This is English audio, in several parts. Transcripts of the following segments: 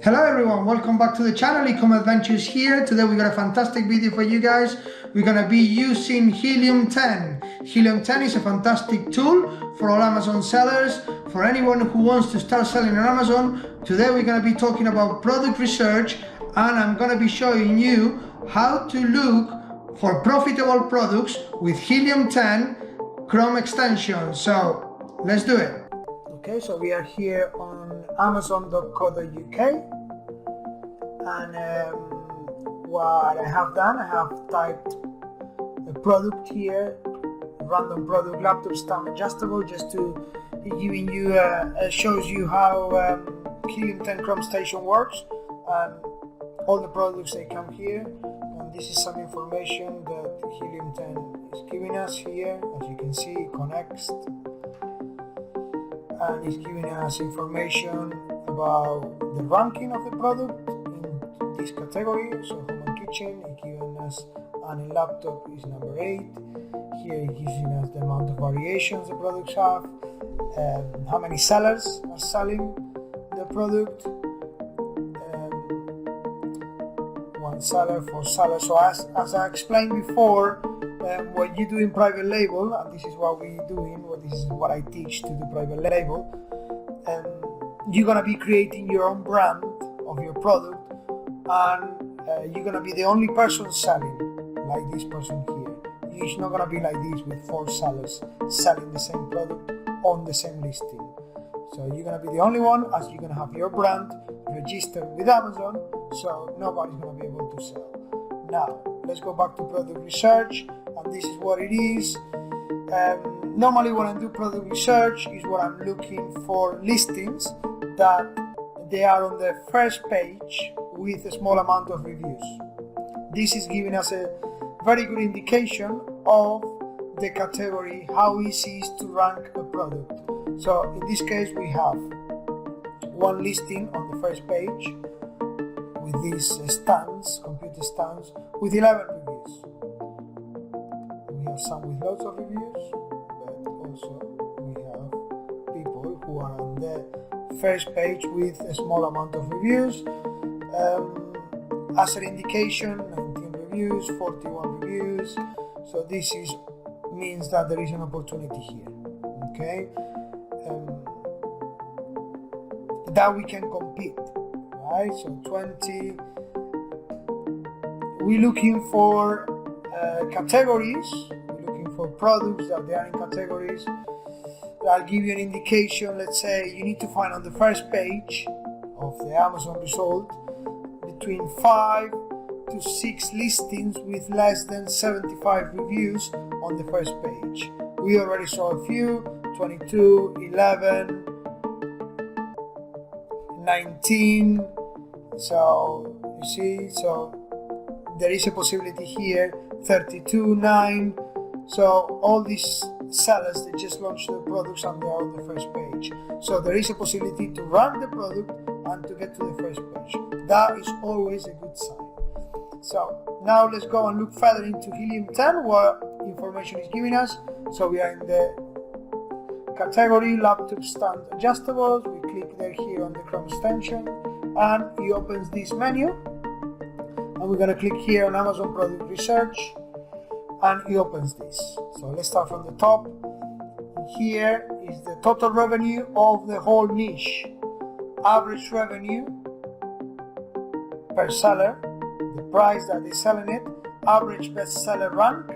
Hello everyone, welcome back to the channel. Ecom Adventures here. Today we got a fantastic video for you guys. We're gonna be using Helium 10. Helium 10 is a fantastic tool for all Amazon sellers, for anyone who wants to start selling on Amazon. Today we're gonna be talking about product research, and I'm gonna be showing you how to look for profitable products with Helium 10 Chrome extension. So let's do it. Okay, so we are here on amazon.co.uk, and what I have done, I have typed a product here, random product laptop stand adjustable, just to giving you shows you how Helium 10 Chrome Station works, and all the products they come here. And this is some information that Helium 10 is giving us here. As you can see, it connects, and it's giving us information about the ranking of the product in this category. So home and kitchen, it's giving us, and a laptop is number 8. Here it's giving us the amount of variations the products have, how many sellers are selling the product, one seller, 4 sellers. So as I explained before, what you do in private label, and this is what we're doing, this is what I teach to do private label, you're gonna be creating your own brand of your product, and you're gonna be the only person selling, like this person here. It's not gonna be like this with 4 sellers selling the same product on the same listing. So you're gonna be the only one, as you're gonna have your brand registered with Amazon, so nobody's gonna be able to sell. Now let's go back to product research, and this is what it is. Normally when I do product research is what I'm looking for listings that they are on the first page with a small amount of reviews. This is giving us a very good indication of the category, how easy it is to rank a product. So in this case we have one listing on the first page with these stands, computer stands, with 11 reviews. We have some with lots of reviews, but also we have people who are on the first page with a small amount of reviews. As an indication, 19 reviews, 41 reviews. So this means that there is an opportunity here. Okay, that we can compete, right? So 20. We're looking for categories. We're looking for products that they are in categories. I'll give you an indication. Let's say you need to find on the first page of the Amazon result between 5 to 6 listings with less than 75 reviews on the first page. We already saw a few: 22, 11, 19. So you see, so there is a possibility here, 32, 9. So all these sellers, they just launched the products and they are on the first page. So there is a possibility to rank the product and to get to the first page. That is always a good sign. So now let's go and look further into Helium 10, what information is giving us. So we are in the category laptop stand adjustables. We click there here on the Chrome extension, and it opens this menu, and we're going to click here on Amazon product research, and it opens this. So let's start from the top. Here is the total revenue of the whole niche, average revenue per seller, the price that they're selling it, average bestseller rank,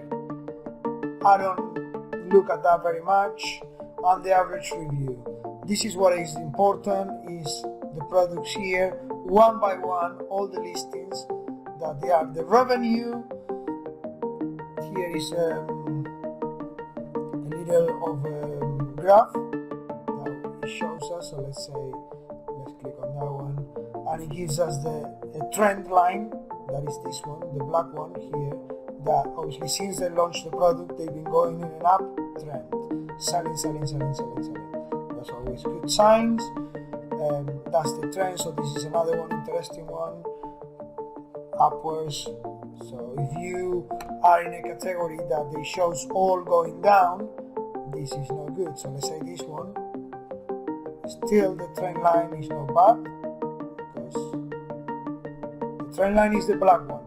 I don't look at that very much, and the average review. This is what is important, is the products here, one by one, all the listings that they are. The revenue, here is a little of a graph that it shows us. So let's click on that one, and it gives us the trend line, that is this one, the black one here, that obviously since they launched the product, they've been going in an uptrend, selling. That's always good signs. That's the trend. So this is another one, interesting one, upwards. So if you are in a category that they shows all going down, this is not good. So let's say this one, still the trend line is not bad, The trend line is the black one.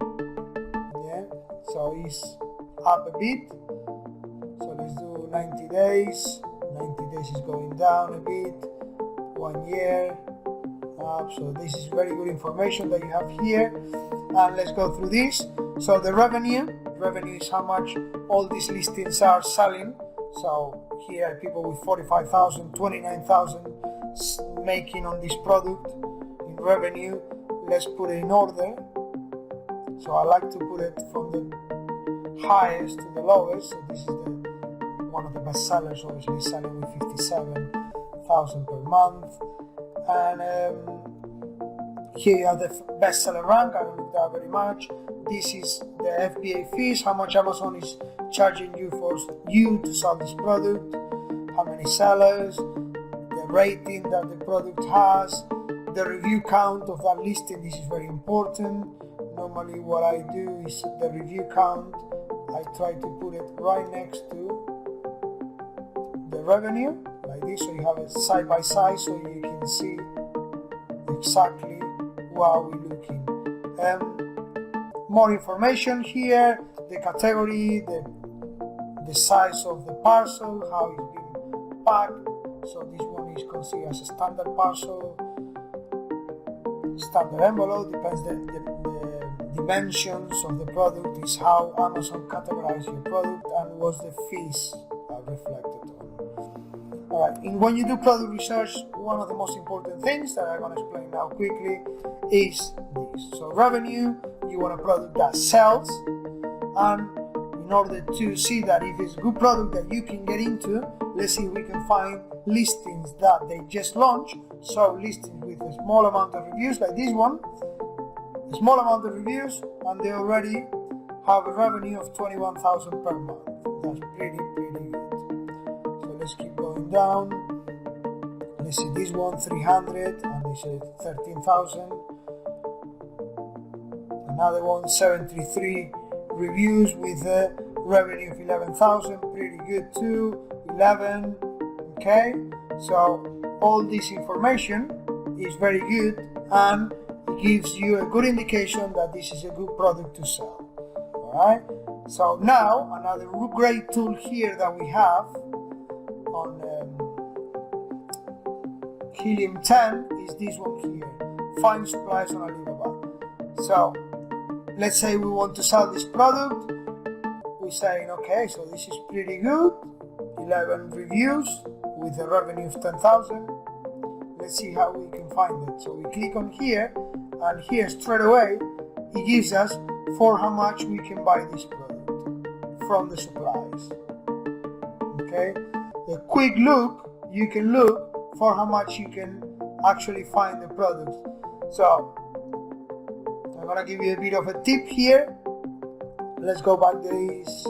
Yeah, so it's up a bit. So let's do 90 days. 90 days is going down a bit. 1 year up. So this is very good information that you have here. And let's go through this. So the revenue is how much all these listings are selling. So here people with 45,000, 29,000 making on this product in revenue. Let's put it in order. So I like to put it from the highest to the lowest. So this is one of the best sellers, obviously selling with 57,000 per month. And here you have the bestseller rank. I don't look that very much. This is the FBA fees, how much Amazon is charging you for you to sell this product, how many sellers, the rating that the product has, the review count of that listing. This is very important. Normally what I do is the review count, I try to put it right next to the revenue, like this, so you have it side by side so you can see exactly what we're looking. More information here, the category, the size of the parcel, how it's been packed. So this one is considered as a standard parcel, standard envelope, depends the dimensions of the product is how Amazon categorizes your product and what's the fees are reflected on. Alright, when you do product research, one of the most important things that I'm going to explain now quickly is this. So revenue, you want a product that sells, and in order to see that if it's a good product that you can get into, let's see if we can find listings that they just launched. So listings with a small amount of reviews like this one, a small amount of reviews, and they already have a revenue of 21,000 per month. That's pretty good. So let's keep going down. Let's see this one, 300, and they say 13,000. Another one, 73 reviews with a revenue of 11,000, pretty good too. 11, okay. So all this information is very good, and it gives you a good indication that this is a good product to sell. Alright, so now another great tool here that we have on Helium 10 is this one here, find suppliers on Alibaba. So let's say we want to sell this product. We're saying, okay, so this is pretty good, 11 reviews with a revenue of 10,000. Let's see how we can find it. So we click on here, and here straight away it gives us for how much we can buy this product from the supplies. Okay, a quick look, you can look for how much you can actually find the products. So I'm gonna give you a bit of a tip here. Let's go back to this.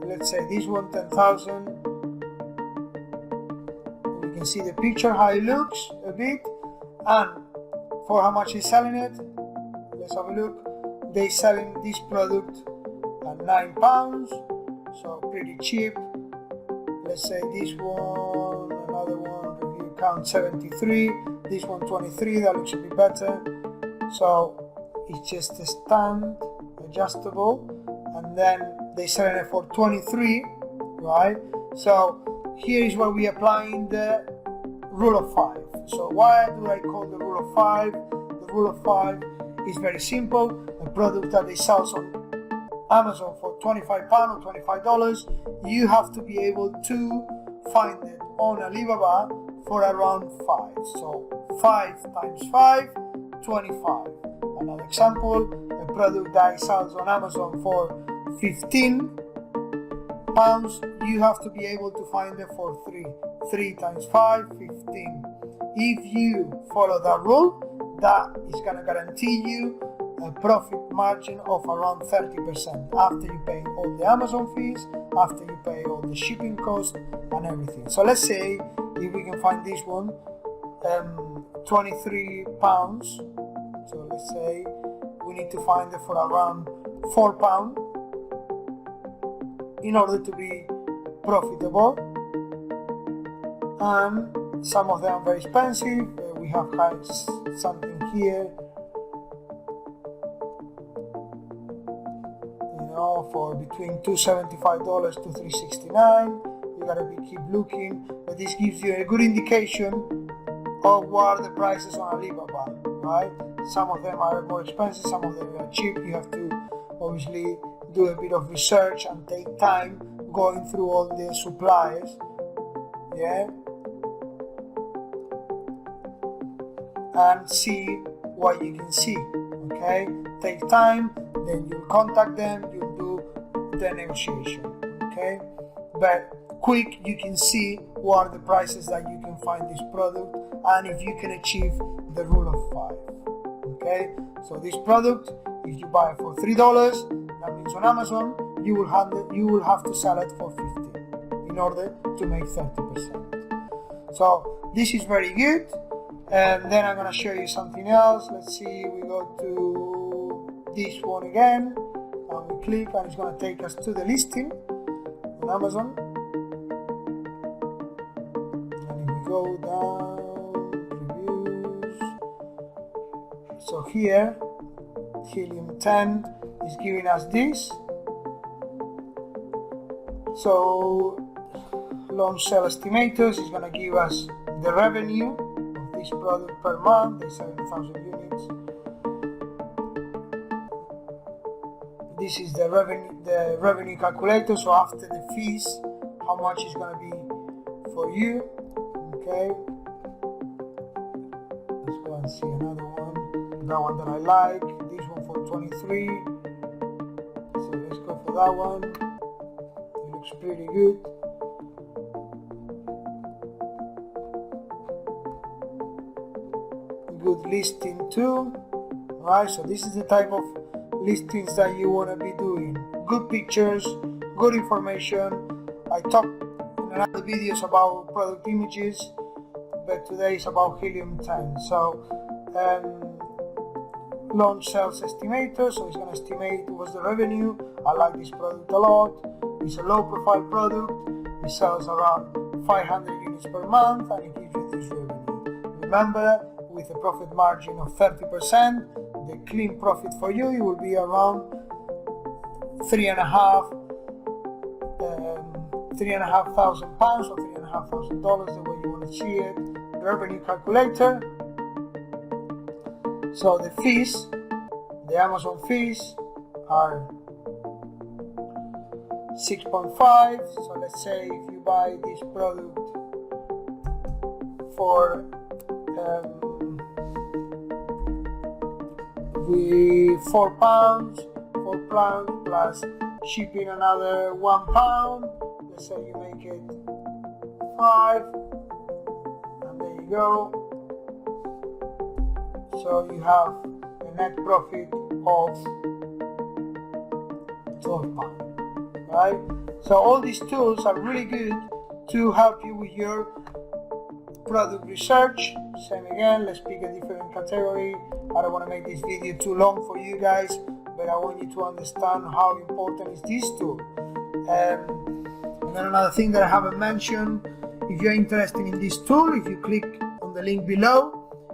Let's say this one, 10,000. You can see the picture, how it looks a bit, and for how much he's selling it. Let's have a look. They're selling this product at £9, so pretty cheap. Let's say this one, another one, review count 73, this one 23, that looks a bit better. So it's just a stand, adjustable, and then they're selling it for 23, right? So here is where we applying the rule of 5. So why do I call the rule of 5? The rule of 5 is very simple. A product that they sell on Amazon for £25 or $25, you have to be able to find it on Alibaba for around 5. So 5 times 5, 25. Another example, a product that sells on Amazon for £15, you have to be able to find it for 3. 3 times 5, 15. If you follow that rule, that is going to guarantee you a profit margin of around 30% after you pay all the Amazon fees, after you pay all the shipping costs and everything. So let's say if we can find this one, £23. So let's say we need to find it for around £4 in order to be profitable. And some of them are very expensive. We have something here, for between $275 to $369. You gotta keep looking, but this gives you a good indication of what are the prices on Alibaba, right? Some of them are more expensive, some of them are cheap. You have to obviously do a bit of research and take time going through all the suppliers, and see what you can see, okay? Take time, then you'll contact them, you'll do the negotiation, okay? But quick, you can see what are the prices that you can find this product and if you can achieve the rule of 5, okay? So this product, if you buy it for $3, that means on Amazon you will have to sell it for $15 in order to make 30%. So this is very good. And then I'm going to show you something else. Let's see, we go to this one again and we click, and it's going to take us to the listing on Amazon. And if we go down, reviews, so here Helium 10 is giving us this. So launch sale estimators is going to give us the revenue of this product per month, the 7,000 units. This is the revenue calculator, so after the fees, how much is going to be for you, okay? Let's go and see another one, that one that I like, this one for 23, so let's go for that one. It looks pretty good. Good listing too, right? So this is the type of listings that you want to be doing. Good pictures, good information. I talked in another videos about product images, but today is about Helium 10. So launch sales estimator, so it's going to estimate what's the revenue. I like this product a lot. It's a low profile product. It sells around 500 units per month and it gives you this revenue. Remember, with a profit margin of 30%, the clean profit for you, it will be around £3,500 or $3,500, the way you want to see it. The revenue calculator. So the fees, the Amazon fees are 6.5. So let's say if you buy this product for with £4 plus shipping another £1. Let's say you make it 5, and there you go. So you have a net profit of £12, right? So all these tools are really good to help you with your product research. Same again, let's pick a different category. I don't want to make this video too long for you guys, but I want you to understand how important is this tool. And then another thing that I haven't mentioned, if you're interested in this tool, if you click on the link below,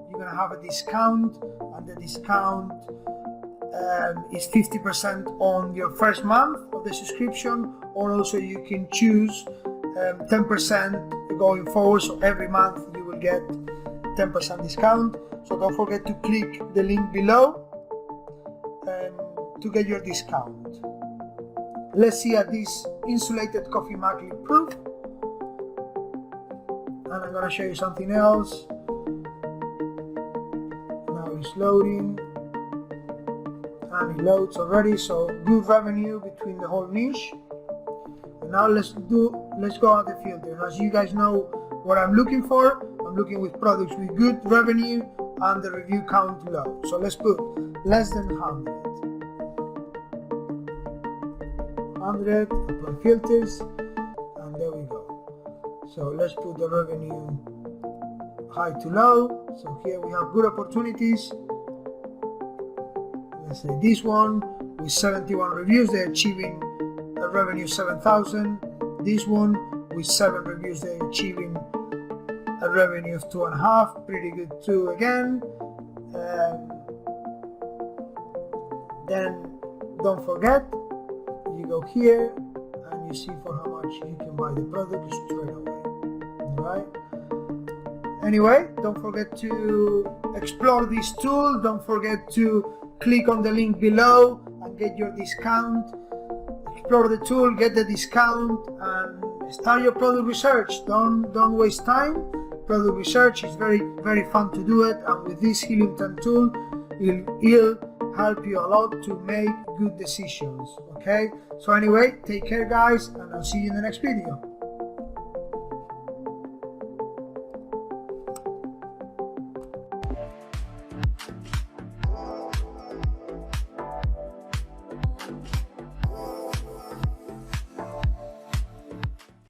you're going to have a discount, and the discount is 50% on your first month of the subscription, or also you can choose 10% going forward, so every month you will get 10% discount. So don't forget to click the link below to get your discount. Let's see at this insulated coffee mug lid proof, and I'm gonna show you something else. Now it's loading, and it loads already. So good revenue between the whole niche. And now let's go on the filter. As you guys know what I'm looking for, I'm looking with products with good revenue and the review count low. So let's put less than 100. 100, apply filters, and there we go. So let's put the revenue high to low. So here we have good opportunities. Let's say this one with 71 reviews, they're achieving a revenue 7,000. This one with 7 reviews, they're achieving a revenue of 2.5, pretty good too again. Then don't forget, you go here and you see for how much you can buy the product straight away. Alright? Anyway, don't forget to explore this tool. Don't forget to click on the link below and get your discount. Explore the tool, get the discount, and start your product research. Don't waste time. Product research is very fun to do it, and with this Helium 10 tool, it'll help you a lot to make good decisions. Okay, so anyway, take care guys, and I'll see you in the next video.